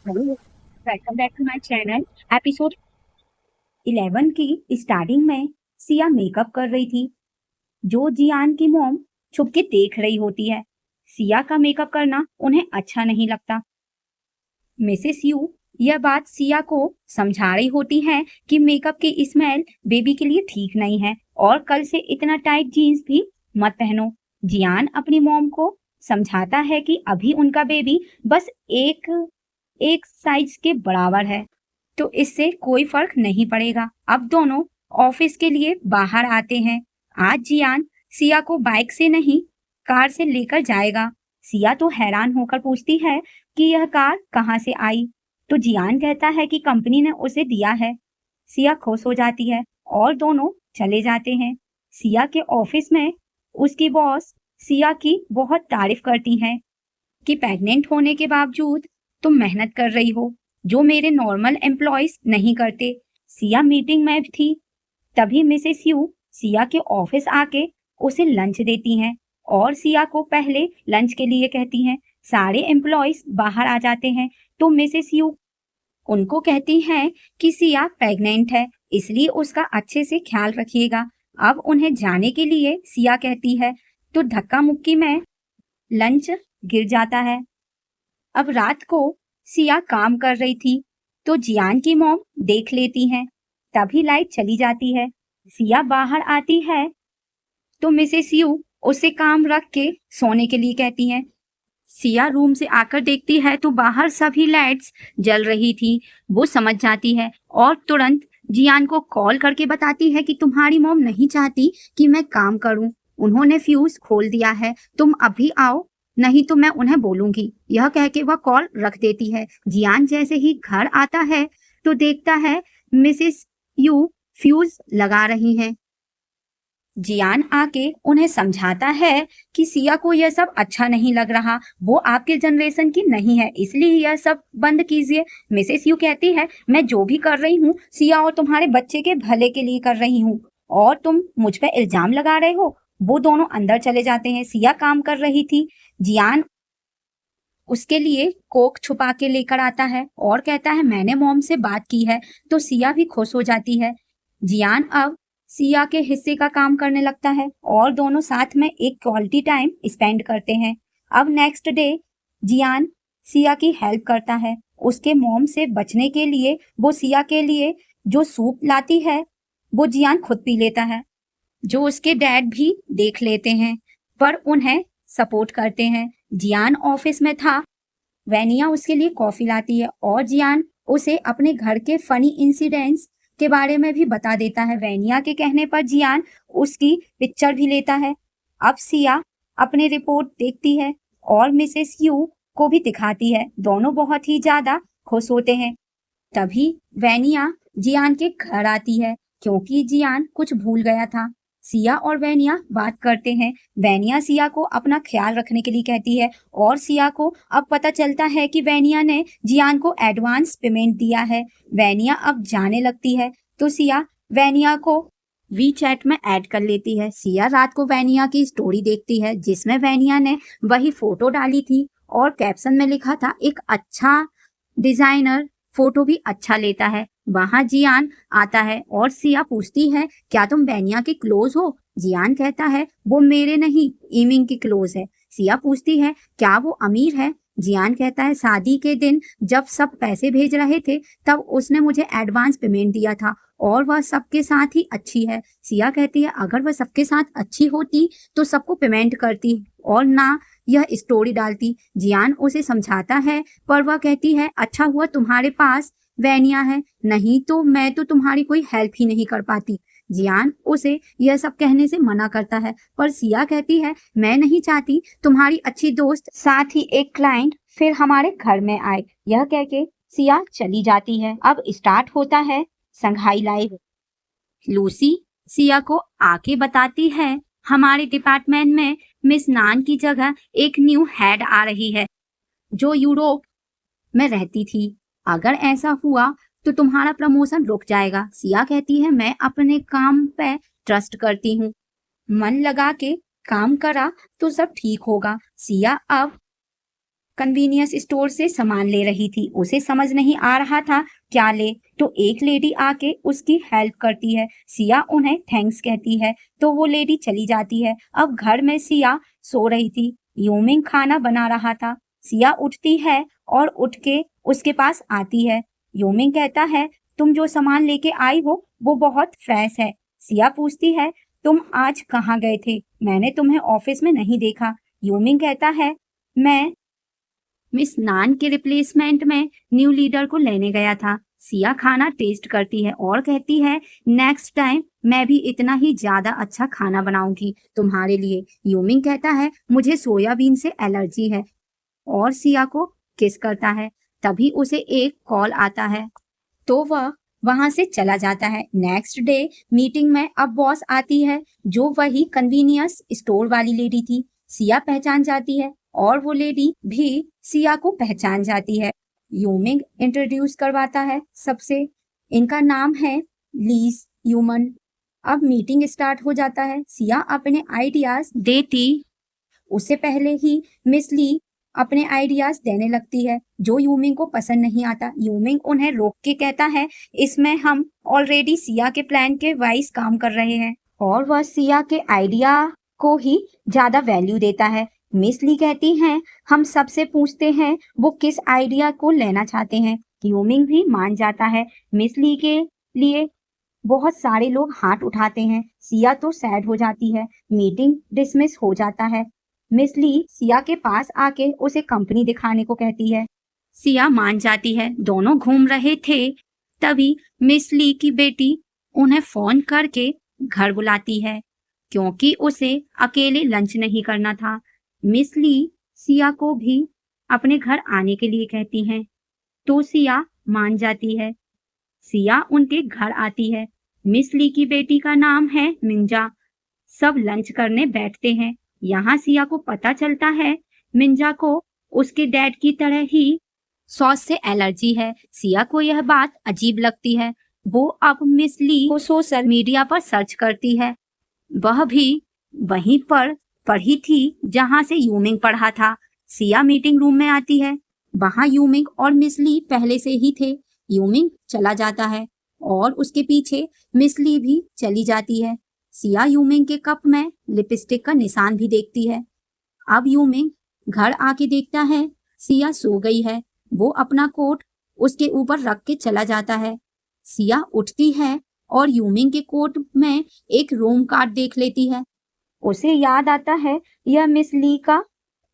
Hello, welcome back to my channel. Episode 11 की starting में Siya makeup कर रही थी, जो जियान की मॉम छुप के देख रही होती है। सिया का मेकअप करना उन्हें अच्छा नहीं लगता। मिसेस यू यह बात सिया को समझा रही होती है कि मेकअप की स्मेल बेबी के लिए ठीक नहीं है और कल से इतना टाइट जीन्स भी मत पहनो। जियान अपनी मॉम को समझाता है कि अभी उनका बेबी बस एक एक साइज के बराबर है, तो इससे कोई फर्क नहीं पड़ेगा। अब दोनों ऑफिस के लिए बाहर आते हैं। आज जियान सिया को बाइक से नहीं, कार से लेकर जाएगा। सिया तो हैरान होकर पूछती है कि यह कार कहाँ से आई, तो जियान कहता है कि कंपनी ने उसे दिया है। सिया खुश हो जाती है और दोनों चले जाते हैं। सिया के ऑफिस में उसकी बॉस सिया की बहुत तारीफ करती हैं कि प्रेग्नेंट होने के बावजूद तुम मेहनत कर रही हो, जो मेरे नॉर्मल एम्प्लॉयज नहीं करते। सिया मीटिंग में थी, तभी मिसेस यू सिया के ऑफिस आके उसे लंच देती हैं और सिया को पहले लंच के लिए कहती हैं। सारे एम्प्लॉयज बाहर आ जाते हैं, तो मिसेस यू उनको कहती हैं कि सिया प्रेग्नेंट है, इसलिए उसका अच्छे से ख्याल रखिएगा। अब उन्हें जाने के लिए सिया कहती है, तो धक्का मुक्की में लंच गिर जाता है। अब रात को सिया काम कर रही थी, तो जियान की मॉम देख लेती हैं। तभी लाइट चली जाती है। सिया बाहर आती है, तो मिसेस यू उसे काम रख के सोने के लिए कहती हैं। सिया रूम से आकर देखती है तो बाहर सभी लाइट्स जल रही थी। वो समझ जाती है और तुरंत जियान को कॉल करके बताती है कि तुम्हारी मॉम नहीं चाहती कि मैं काम करूं। उन्होंने फ्यूज खोल दिया है, तुम अभी आओ, नहीं तो मैं उन्हें बोलूंगी। यह कह के वह कॉल रख देती है। जियान जैसे ही घर आता है तो देखता है मिसेस यू फ्यूज लगा रही हैं। जियान आके उन्हें समझाता है कि सिया को यह सब अच्छा नहीं लग रहा, वो आपके जनरेशन की नहीं है, इसलिए यह सब बंद कीजिए। मिसेस यू कहती है, मैं जो भी कर रही हूँ सिया और तुम्हारे बच्चे के भले के लिए कर रही हूँ, और तुम मुझ पे इल्जाम लगा रहे हो। वो दोनों अंदर चले जाते हैं। सिया काम कर रही थी। जियान उसके लिए कोक छुपा के लेकर आता है और कहता है मैंने मॉम से बात की है, तो सिया भी खुश हो जाती है। जियान अब सिया के हिस्से का काम करने लगता है और दोनों साथ में एक क्वालिटी टाइम स्पेंड करते हैं। अब नेक्स्ट डे जियान सिया की हेल्प करता है। उसके मॉम से बचने के लिए वो सिया के लिए जो सूप लाती है वो जियान खुद पी लेता है, जो उसके डैड भी देख लेते हैं पर उन्हें सपोर्ट करते हैं। जियान ऑफिस में था, वेनिया उसके लिए कॉफी लाती है और जियान उसे अपने घर के फनी इंसिडेंट्स के बारे में भी बता देता है। वेनिया के कहने पर जियान उसकी पिक्चर भी लेता है। अब सिया अपनी रिपोर्ट देखती है और मिसेस यू को भी दिखाती है। दोनों बहुत ही ज्यादा खुश होते हैं। तभी वेनिया जियान के घर आती है क्योंकि जियान कुछ भूल गया था। सिया और वेनिया बात करते हैं। वेनिया सिया को अपना ख्याल रखने के लिए कहती है और सिया को अब पता चलता है कि वेनिया ने जियान को एडवांस पेमेंट दिया है। वेनिया अब जाने लगती है, तो सिया वेनिया को वी चैट में ऐड कर लेती है। सिया रात को वेनिया की स्टोरी देखती है जिसमें वेनिया ने वही फोटो डाली थी और कैप्शन में लिखा था एक अच्छा डिजाइनर फोटो भी अच्छा लेता है। वहां जियान आता है और सिया पूछती है क्या तुम वेनिया के क्लोज हो। जियान कहता है वो मेरे नहीं, इमिंग की क्लोज है। सिया पूछती है क्या वो अमीर है। जियान कहता है शादी के दिन जब सब पैसे भेज रहे थे तब उसने मुझे एडवांस पेमेंट दिया था और वह सबके साथ ही अच्छी है। सिया कहती है अगर वह सबके साथ अच्छी होती तो सबको पेमेंट करती और ना यह स्टोरी डालती। जियान उसे समझाता है पर वह कहती है अच्छा हुआ तुम्हारे पास वेनिया है, नहीं तो मैं तो तुम्हारी कोई हेल्प ही नहीं कर पाती। जियान उसे यह सब कहने से मना करता है पर सिया कहती है मैं नहीं चाहती तुम्हारी अच्छी दोस्त साथ ही एक क्लाइंट फिर हमारे घर में आए। यह कह के सिया चली जाती है। अब स्टार्ट होता है संघाई लाइव। लूसी सिया को आके बताती है हमारे डिपार्टमेंट में मिस नान की जगह एक न्यू हेड आ रही है जो यूरोप में रहती थी। अगर ऐसा हुआ तो तुम्हारा प्रमोशन रुक जाएगा। सिया कहती है मैं अपने काम पे ट्रस्ट करती हूँ, मन लगा के काम करा तो सब ठीक होगा। सिया अब कन्वीनियंस स्टोर से सामान ले रही थी। उसे समझ नहीं आ रहा था क्या ले, तो एक लेडी आके उसकी हेल्प करती है। सिया उन्हें थैंक्स कहती है तो वो लेडी चली जाती है। अब घर में सिया सो रही थी। यूमिंग खाना बना रहा था। सिया उठती है और उठ के उसके पास आती है। यूमिंग कहता है, तुम जो सामान लेके आई हो वो बहुत फ्रेश है। सिया पूछती है, तुम आज कहाँ गए थे? मैंने तुम्हें ऑफिस में नहीं देखा। यूमिंग कहता है, मैं मिस नान के रिप्लेसमेंट में न्यू लीडर को लेने गया था। सिया खाना टेस्ट करती है और कहती है, नेक्स्ट टाइम मैं भी इतना ही ज्यादा अच्छा खाना बनाऊंगी तुम्हारे लिए। यूमिंग कहता है, मुझे सोयाबीन से एलर्जी है, और सिया को किस करता है। तभी उसे एक कॉल आता है तो वह वहां से चला जाता है। नेक्स्ट डे मीटिंग में अब बॉस आती है, जो वही कन्वीनियंस स्टोर वाली लेडी थी। सिया पहचान जाती है और वो लेडी भी सिया को पहचान जाती है। यूमिंग इंट्रोड्यूस करवाता है सबसे। इनका नाम है लीज ह्यूमन। अब मीटिंग स्टार्ट हो जाता है। सिया अपने आइडियाज देती, उससे पहले ही मिस ली अपने आइडियाज देने लगती है, जो यूमिंग को पसंद नहीं आता। यूमिंग उन्हें रोक के कहता है, इसमें हम ऑलरेडी सिया के प्लान के वाइज काम कर रहे हैं, और वह सिया के आइडिया को ही ज्यादा वैल्यू देता है। मिस ली कहती हैं, हम सबसे पूछते हैं वो किस आइडिया को लेना चाहते हैं। यूमिंग भी मान जाता है। मिस ली के लिए बहुत सारे लोग हाथ उठाते हैं। सिया तो सैड हो जाती है। मीटिंग डिसमिस हो जाता है। मिस ली सिया के पास आके उसे कंपनी दिखाने को कहती है। सिया मान जाती है। दोनों घूम रहे थे, तभी मिस ली की बेटी उन्हें फोन करके घर बुलाती है, क्योंकि उसे अकेले लंच नहीं करना था। मिस ली सिया को भी अपने घर आने के लिए कहती हैं, तो सिया मान जाती है। सिया उनके घर आती है। मिस ली की बेटी का नाम है मिंजा। सब लंच करने बैठते हैं। यहाँ सिया को पता चलता है मिंजा को उसके डैड की तरह ही सॉस से एलर्जी है। सिया को यह बात अजीब लगती है। वो अब मिस ली को सोशल मीडिया पर सर्च करती है। वह भी वहीं पर पढ़ी थी जहाँ से यूमिंग पढ़ा था। सिया मीटिंग रूम में आती है। वहाँ यूमिंग और मिस ली पहले से ही थे। यूमिंग चला जाता है और उसके पीछे मिस ली भी चली जाती है। सिया यूमिंग के कप में लिपस्टिक का निशान भी देखती है। अब यूमिंग घर आके देखता है सिया सो गई है। वो अपना कोट उसके ऊपर रख के चला जाता है। सिया उठती है और यूमिंग के कोट में एक रूम कार्ड देख लेती है। उसे याद आता है यह मिस ली का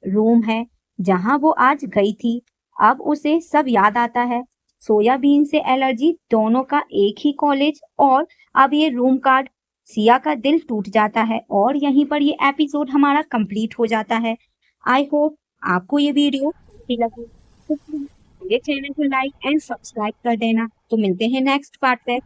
रूम है जहां वो आज गई थी। अब उसे सब याद आता है। सोयाबीन से एलर्जी, दोनों का एक ही कॉलेज, और अब ये रूम कार्ड। सिया का दिल टूट जाता है और यहीं पर ये एपिसोड हमारा कंप्लीट हो जाता है। आई होप आपको ये वीडियो अच्छी लगी। तो मेरे चैनल को लाइक एंड सब्सक्राइब कर देना। तो मिलते हैं नेक्स्ट पार्ट पे।